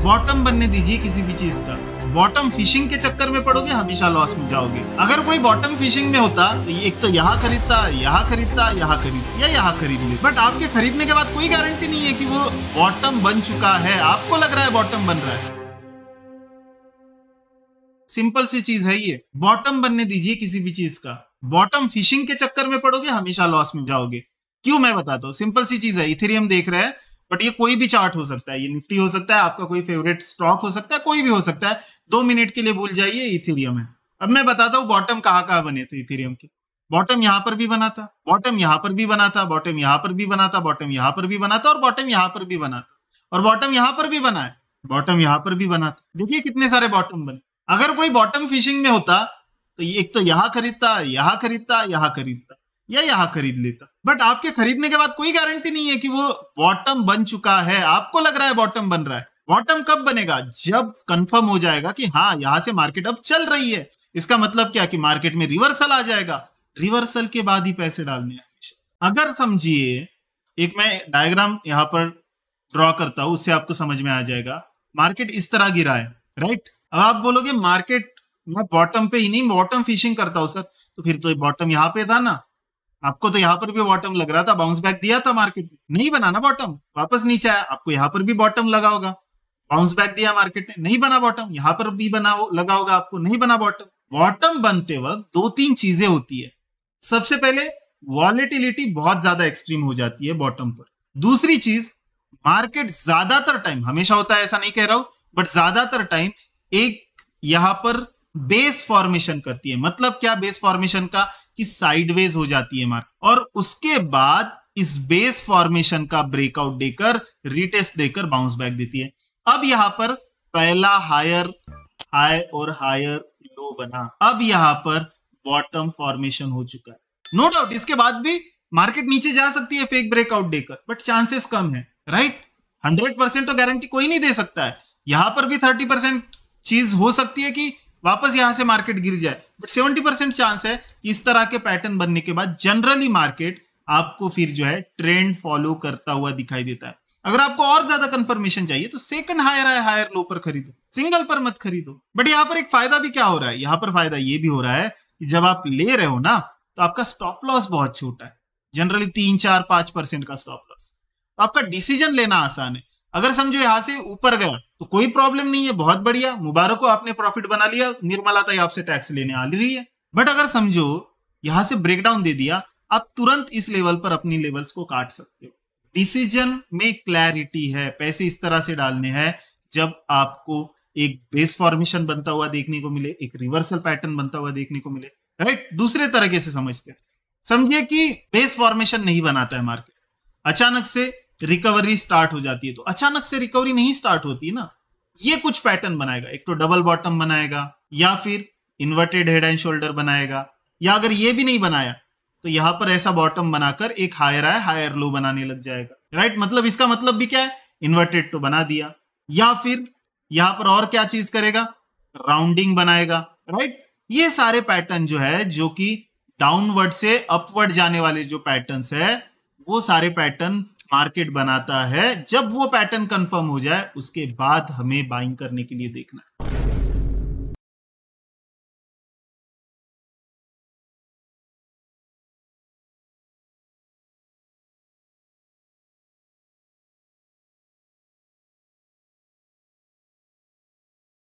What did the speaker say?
Bottom बनने दीजिए किसी भी चीज का। बॉटम फिशिंग के चक्कर में पड़ोगे, हमेशा लॉस में जाओगे। अगर कोई बॉटम फिशिंग में होता तो एक तो यहाँ खरीदता, यहाँ खरीदता, यहाँ खरीद या यहाँ खरीद ले, बट आपके खरीदने के बाद कोई गारंटी नहीं है कि वो बॉटम बन चुका है। आपको लग रहा है बॉटम बन रहा है। सिंपल सी चीज है ये, बॉटम बनने दीजिए किसी भी चीज का। बॉटम फिशिंग के चक्कर में पड़ोगे, हमेशा लॉस में जाओगे। क्यों, मैं बताता हूँ। सिंपल सी चीज है, इथेरियम देख रहे हैं, बट ये कोई भी चार्ट हो सकता है। ये निफ्टी हो सकता है, आपका कोई फेवरेट स्टॉक हो सकता है, कोई भी हो सकता है। 2 मिनट के लिए भूल जाइए, इथेरियम है। अब मैं बताता हूँ बॉटम कहाँ बने थे इथेरियम के। बॉटम यहाँ पर भी बना था, बॉटम यहाँ पर भी बना था, बॉटम यहाँ पर भी बना था, बॉटम यहाँ पर भी बना था, और बॉटम यहाँ पर भी बना था, और बॉटम यहाँ पर भी बना है, बॉटम यहाँ पर भी बना था। देखिए कितने सारे बॉटम बने। अगर कोई बॉटम फिशिंग में होता तो एक तो यहाँ खरीदता, यहाँ खरीदता, यहाँ खरीदता या यहाँ खरीद लेता, बट आपके खरीदने के बाद कोई गारंटी नहीं है कि वो बॉटम बन चुका है। आपको लग रहा है बॉटम बन रहा है। बॉटम कब बनेगा? जब कंफर्म हो जाएगा कि हाँ यहां से मार्केट अब चल रही है। इसका मतलब क्या कि मार्केट में रिवर्सल आ जाएगा। रिवर्सल के बाद ही पैसे डालने हैं। अगर समझिए, एक मैं डायग्राम यहां पर ड्रॉ करता हूं, उससे आपको समझ में आ जाएगा। मार्केट इस तरह गिरा है, राइट। अब आप बोलोगे मार्केट मैं बॉटम पे ही नहीं, बॉटम फिशिंग करता हूं सर, तो फिर तो बॉटम यहाँ पे था ना। आपको तो यहाँ पर भी बॉटम लग रहा था, बाउंस बैक दिया था मार्केट ने, नहीं बना ना बॉटम, वापस नीचे आया। आपको यहाँ पर भी बॉटम लगा होगा, बाउंस बैक दिया मार्केट ने, नहीं बना बॉटम। यहाँ पर भी बना लगा होगा आपको, नहीं बना बॉटम। बॉटम बनते वक्त 2-3 चीजें होती है। सबसे पहले वॉलेटिलिटी बहुत ज्यादा एक्सट्रीम हो जाती है बॉटम पर। दूसरी चीज, मार्केट ज्यादातर टाइम, हमेशा होता है ऐसा नहीं कह रहा हूं, बट ज्यादातर टाइम एक यहां पर बेस फॉर्मेशन करती है। मतलब क्या बेस फॉर्मेशन का? कि साइडवेज हो जाती है मार्केट, और उसके बाद इस बेस फॉर्मेशन का ब्रेकआउट देकर, रिटेस्ट देकर बाउंस बैक देती है। अब यहां पर पहला हायर हाई और हायर लो बना। अब यहां पर बॉटम फॉर्मेशन हो चुका है, नो डाउट। इसके बाद भी मार्केट नीचे जा सकती है फेक ब्रेकआउट देकर, बट चांसेस कम है, राइट। 100% तो गारंटी कोई नहीं दे सकता है। यहां पर भी 30% चीज हो सकती है कि वापस यहां से मार्केट गिर जाए, बट 70% चांस है कि इस तरह के पैटर्न बनने के बाद जनरली मार्केट आपको फिर जो है ट्रेंड फॉलो करता हुआ दिखाई देता है। अगर आपको और ज्यादा कंफर्मेशन चाहिए तो सेकंड हायर है, हायर लो पर खरीदो, सिंगल पर मत खरीदो। बट यहां पर एक फायदा भी क्या हो रहा है? यहां पर फायदा ये भी हो रहा है कि जब आप ले रहे हो ना, तो आपका स्टॉप लॉस बहुत छोटा है, जनरली 3-4-5% का स्टॉप लॉस। तो आपका डिसीजन लेना आसान है। अगर समझो यहां से ऊपर गया तो कोई प्रॉब्लम नहीं है, बहुत बढ़िया, मुबारक हो, आपने प्रॉफिट बना लिया, निर्मला ताई आपसे टैक्स लेने आ रही है। बट अगर समझो यहां से ब्रेकडाउन दे दिया, आप तुरंत इस लेवल पर अपनी लेवल्स को काट सकते हो। डिसीजन में क्लैरिटी है, पैसे इस तरह से डालने हैं जब आपको एक बेस फॉर्मेशन बनता हुआ देखने को मिले, एक रिवर्सल पैटर्न बनता हुआ देखने को मिले, राइट। दूसरे तरीके से समझते हैं, समझिए कि बेस फॉर्मेशन नहीं बनाता है मार्केट, अचानक से रिकवरी स्टार्ट हो जाती है। तो अचानक से रिकवरी नहीं स्टार्ट होती ना, ये कुछ पैटर्न बनाएगा। एक तो डबल बॉटम बनाएगा, या फिर इन्वर्टेड हेड एंड शोल्डर बनाएगा, या अगर ये भी नहीं बनाया तो यहां पर ऐसा बॉटम बनाकर एक हायर है, हायर लो बनाने लग जाएगा, राइट। मतलब इसका मतलब भी क्या है? इन्वर्टेड तो बना दिया, या फिर यहां पर और क्या चीज करेगा? राउंडिंग बनाएगा, राइट। ये सारे पैटर्न जो है, जो कि डाउनवर्ड से अपवर्ड जाने वाले जो पैटर्न्स है, वो सारे पैटर्न मार्केट बनाता है। जब वो पैटर्न कंफर्म हो जाए, उसके बाद हमें बाइंग करने के लिए देखना है।